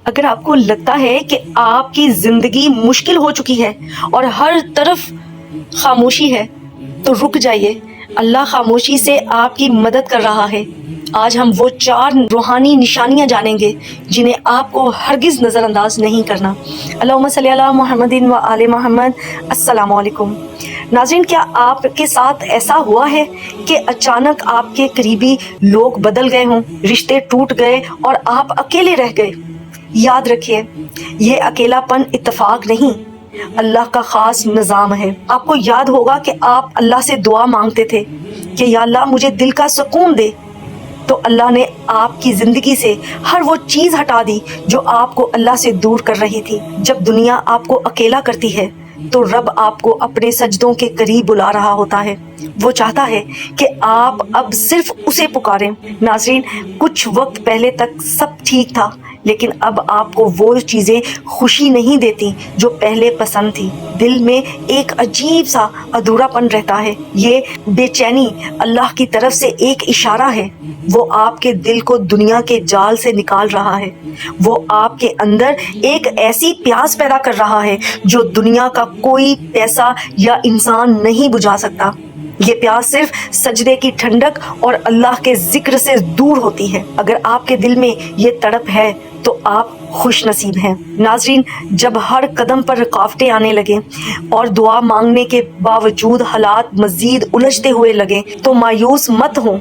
اگر آپ کو لگتا ہے کہ آپ کی زندگی مشکل ہو چکی ہے اور ہر طرف خاموشی ہے تو رک جائیے، اللہ خاموشی سے آپ کی مدد کر رہا ہے۔ آج ہم وہ 4 روحانی نشانیاں جانیں گے جنہیں آپ کو ہرگز نظر انداز نہیں کرنا۔ اللہم صلی علی محمد و آل محمد۔ السلام علیکم ناظرین، کیا آپ کے ساتھ ایسا ہوا ہے کہ اچانک آپ کے قریبی لوگ بدل گئے ہوں، رشتے ٹوٹ گئے اور آپ اکیلے رہ گئے؟ یاد رکھیے، یہ اکیلا پن اتفاق نہیں، اللہ کا خاص نظام ہے۔ آپ کو یاد ہوگا کہ آپ اللہ سے دعا مانگتے تھے کہ یا اللہ مجھے دل کا سکون دے، تو اللہ نے آپ کی زندگی سے ہر وہ چیز ہٹا دی جو آپ کو اللہ سے دور کر رہی تھی۔ جب دنیا آپ کو اکیلا کرتی ہے تو رب آپ کو اپنے سجدوں کے قریب بلا رہا ہوتا ہے۔ وہ چاہتا ہے کہ آپ اب صرف اسے پکاریں۔ ناظرین، کچھ وقت پہلے تک سب ٹھیک تھا، لیکن اب آپ کو وہ چیزیں خوشی نہیں دیتی جو پہلے پسند تھی۔ دل میں ایک عجیب سا ادھورا پن رہتا ہے۔ یہ بے چینی اللہ کی طرف سے ایک اشارہ ہے۔ وہ آپ کے دل کو دنیا کے جال سے نکال رہا ہے۔ وہ آپ کے اندر ایک ایسی پیاس پیدا کر رہا ہے جو دنیا کا کوئی پیسہ یا انسان نہیں بجھا سکتا۔ یہ پیاس صرف سجدے کی ٹھنڈک اور اللہ کے ذکر سے دور ہوتی ہے۔ اگر آپ کے دل میں یہ تڑپ ہے تو آپ خوش نصیب ہیں۔ ناظرین، جب ہر قدم پر رکاوٹیں آنے لگیں اور دعا مانگنے کے باوجود حالات مزید الجھتے ہوئے لگیں تو مایوس مت ہوں۔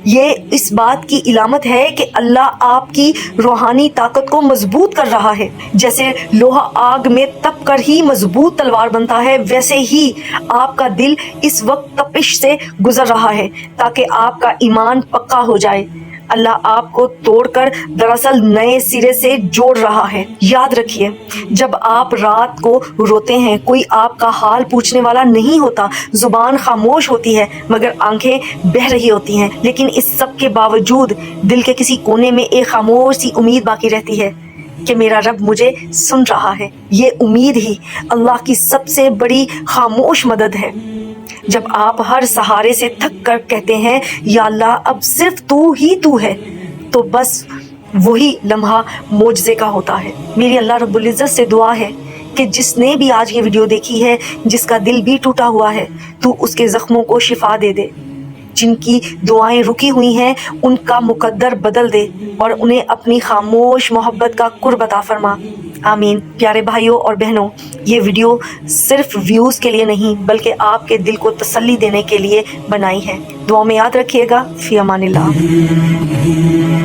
یہ اس بات کی علامت ہے کہ اللہ آپ کی روحانی طاقت کو مضبوط کر رہا ہے۔ جیسے لوہا آگ میں تپ کر ہی مضبوط تلوار بنتا ہے، ویسے ہی آپ کا دل اس وقت تپش سے گزر رہا ہے تاکہ آپ کا ایمان پکا ہو جائے۔ اللہ آپ کو توڑ کر دراصل نئے سرے سے جوڑ رہا ہے۔ یاد رکھیے، جب آپ رات کو روتے ہیں کوئی آپ کا حال پوچھنے والا نہیں ہوتا۔ زبان خاموش ہوتی ہے مگر آنکھیں بہہ رہی ہوتی ہیں، لیکن اس سب کے باوجود دل کے کسی کونے میں ایک خاموش سی امید باقی رہتی ہے کہ میرا رب مجھے سن رہا ہے۔ یہ امید ہی اللہ کی سب سے بڑی خاموش مدد ہے۔ جب آپ ہر سہارے سے تھک کر کہتے ہیں یا اللہ اب صرف تو ہی تو ہے، تو بس وہی لمحہ معجزے کا ہوتا ہے۔ میری اللہ رب العزت سے دعا ہے کہ جس نے بھی آج یہ ویڈیو دیکھی ہے، جس کا دل بھی ٹوٹا ہوا ہے، تو اس کے زخموں کو شفا دے دے۔ جن کی دعائیں رکی ہوئی ہیں ان کا مقدر بدل دے اور انہیں اپنی خاموش محبت کا قرب عطا فرما۔ آمین۔ پیارے بھائیوں اور بہنوں، یہ ویڈیو صرف ویوز کے لیے نہیں بلکہ آپ کے دل کو تسلی دینے کے لیے بنائی ہے۔ دعا میں یاد رکھیے گا۔ فی امان اللہ۔